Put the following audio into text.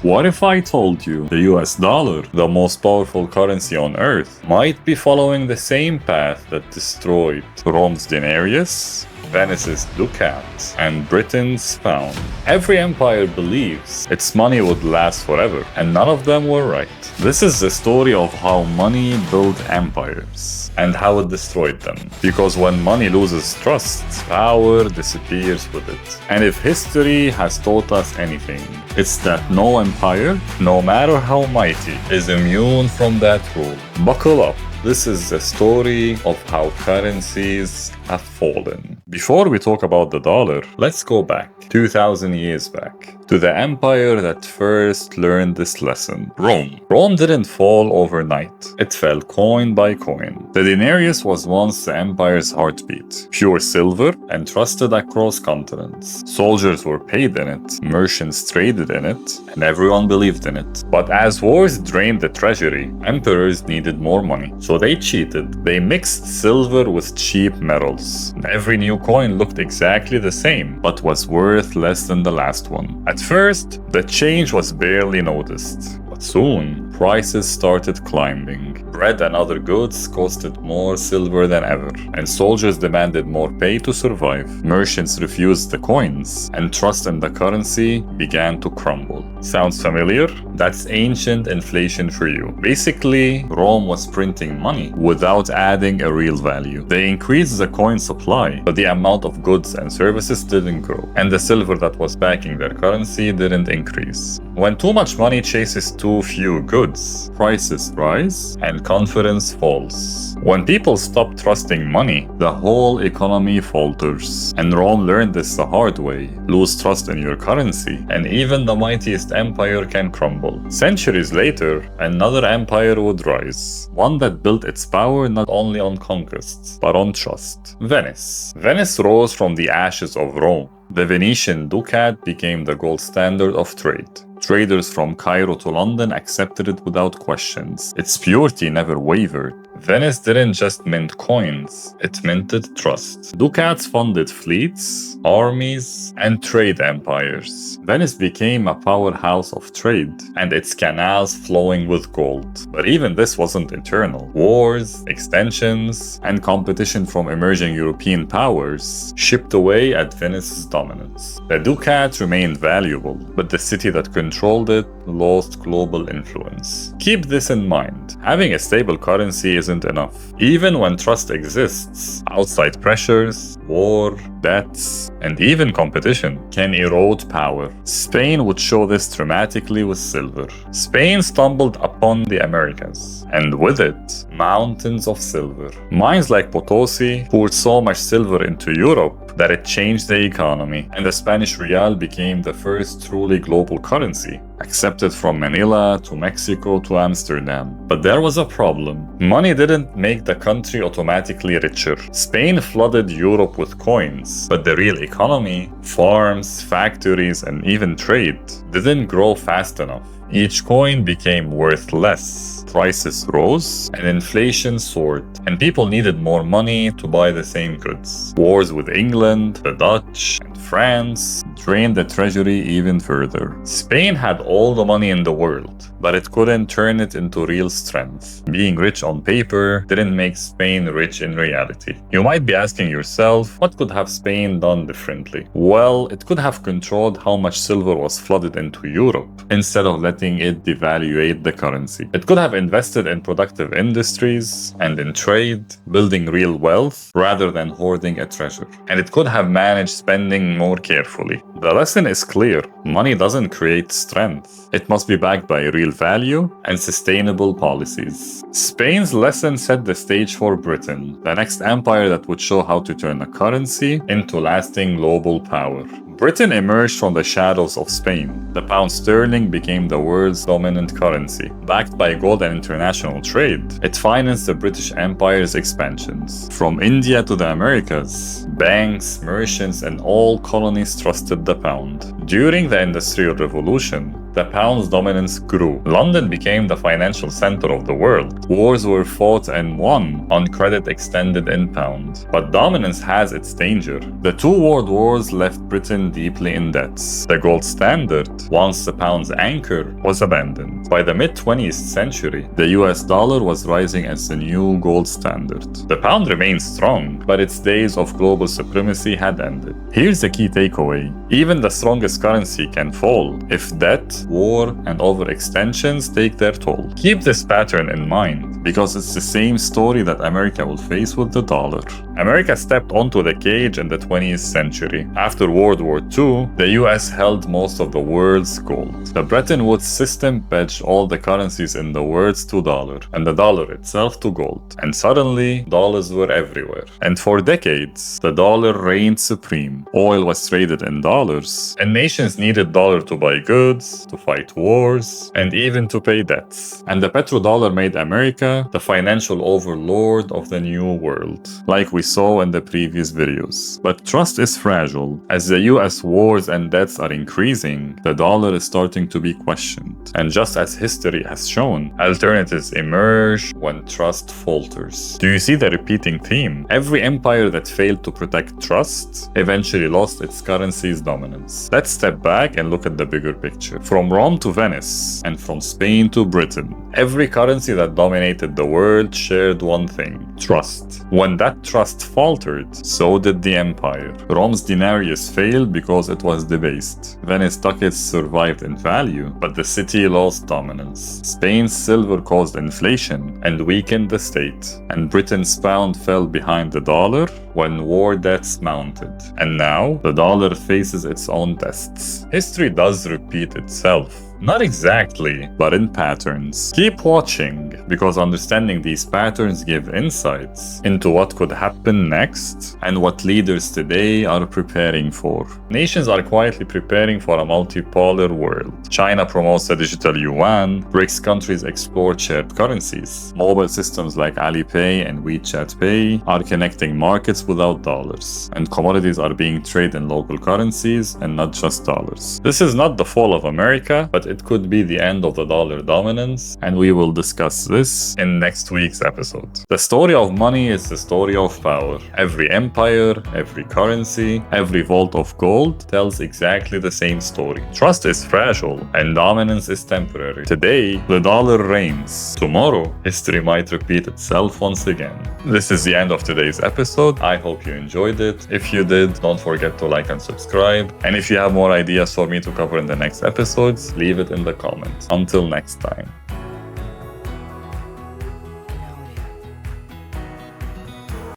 What if I told you the US dollar, the most powerful currency on earth, might be following the same path that destroyed Rome's Denarius, Venice's Ducat, and Britain's pound? Every empire believes its money would last forever, and none of them were right. This is the story of how money built empires and how it destroyed them. Because when money loses trust, power disappears with it. And if history has taught us anything, it's that no empire, no matter how mighty, is immune from that rule. Buckle up. This is the story of how currencies have fallen. Before we talk about the dollar, let's go back, 2,000 years back, to the empire that first learned this lesson, Rome. Rome didn't fall overnight. It fell coin by coin. The denarius was once the empire's heartbeat, pure silver and trusted across continents. Soldiers were paid in it, merchants traded in it, and everyone believed in it. But as wars drained the treasury, emperors needed more money. So they cheated. They mixed silver with cheap metals. Every new coin looked exactly the same, but was worth less than the last one. At first, the change was barely noticed. But soon, prices started climbing. Bread and other goods costed more silver than ever, and soldiers demanded more pay to survive. Merchants refused the coins, and trust in the currency began to crumble. Sounds familiar? That's ancient inflation for you. Basically, Rome was printing money without adding a real value. They increased the coin supply, but the amount of goods and services didn't grow, and the silver that was backing their currency didn't increase. When too much money chases too few goods, prices rise and confidence falls. When people stop trusting money, the whole economy falters. And Rome learned this the hard way. Lose trust in your currency, and even the mightiest empire can crumble. Centuries later, another empire would rise. One that built its power not only on conquests, but on trust. Venice. Venice rose from the ashes of Rome. The Venetian Ducat became the gold standard of trade. Traders from Cairo to London accepted it without questions. Its purity never wavered. Venice didn't just mint coins, it minted trust. Ducats funded fleets, armies, and trade empires. Venice became a powerhouse of trade, and its canals flowing with gold. But even this wasn't eternal. Wars, extensions, and competition from emerging European powers chipped away at Venice's dominance. The Ducat remained valuable, but the city that controlled it lost global influence. Keep this in mind. Having a stable currency isn't enough. Even when trust exists, outside pressures, war, debts, and even competition can erode power. Spain would show this dramatically with silver. Spain stumbled upon the Americas, and with it, mountains of silver. Mines like Potosi poured so much silver into Europe that it changed the economy, and the Spanish real became the first truly global currency, accepted from Manila to Mexico to Amsterdam. But there was a problem. Money didn't make the country automatically richer. Spain flooded Europe with coins, but the real economy, farms, factories, and even trade didn't grow fast enough. Each coin became worth less, prices rose, and inflation soared, and people needed more money to buy the same goods. Wars with England, the Dutch, and France drained the treasury even further. Spain had all the money in the world, but it couldn't turn it into real strength. Being rich on paper didn't make Spain rich in reality. You might be asking yourself, what could have Spain done differently? Well, it could have controlled how much silver was flooded into Europe, instead of letting it devaluate the currency. It could have invested in productive industries and in trade, building real wealth rather than hoarding a treasure. And it could have managed spending more carefully. The lesson is clear. Money doesn't create strength. It must be backed by real value and sustainable policies. Spain's lesson set the stage for Britain, the next empire that would show how to turn a currency into lasting global power. Britain emerged from the shadows of Spain. The pound sterling became the world's dominant currency. Backed by gold and international trade, it financed the British Empire's expansions. From India to the Americas, banks, merchants, and all colonies trusted the pound. During the Industrial Revolution, the pound's dominance grew. London became the financial center of the world. Wars were fought and won on credit extended in pound. But dominance has its danger. The two world wars left Britain deeply in debts. The gold standard, once the pound's anchor, was abandoned. By the mid-20th century, the US dollar was rising as the new gold standard. The pound remained strong, but its days of global supremacy had ended. Here's the key takeaway. Even the strongest currency can fall if debt, war, and overextensions take their toll. Keep this pattern in mind, because it's the same story that America will face with the dollar. America stepped onto the cage in the 20th century. After World War II, the US held most of the world's gold. The Bretton Woods system pledged all the currencies in the world to dollar, and the dollar itself to gold. And suddenly, dollars were everywhere. And for decades, the dollar reigned supreme. Oil was traded in dollars, and nations needed dollar to buy goods, to fight wars, and even to pay debts. And the petrodollar made America the financial overlord of the new world, like we saw in the previous videos. But trust is fragile. As the US wars and debts are increasing, the dollar is starting to be questioned. And just as history has shown, alternatives emerge when trust falters. Do you see the repeating theme? Every empire that failed to protect trust eventually lost its currency's dominance. Let's step back and look at the bigger picture. From Rome to Venice, and from Spain to Britain, every currency that dominated the world shared one thing: trust. When that trust faltered, so did the empire. Rome's denarius failed because it was debased. Venice ducats survived in value, but the city lost dominance. Spain's silver caused inflation and weakened the state, and Britain's pound fell behind the dollar when war debts mounted. And now, the dollar faces its own tests. History does repeat itself. Not exactly, but in patterns. Keep watching, because understanding these patterns give insights into what could happen next and what leaders today are preparing for. Nations are quietly preparing for a multipolar world. China promotes the digital yuan, BRICS countries explore shared currencies. Mobile systems like Alipay and WeChat Pay are connecting markets without dollars, and commodities are being traded in local currencies and not just dollars. This is not the fall of America, but it could be the end of the dollar dominance, and we will discuss this in next week's episode. The story of money is the story of power. Every empire, every currency, every vault of gold tells exactly the same story. Trust is fragile, and dominance is temporary. Today, the dollar reigns. Tomorrow, history might repeat itself once again. This is the end of today's episode. I hope you enjoyed it. If you did, don't forget to like and subscribe. And if you have more ideas for me to cover in the next episodes, leave it in the comments. Until next time.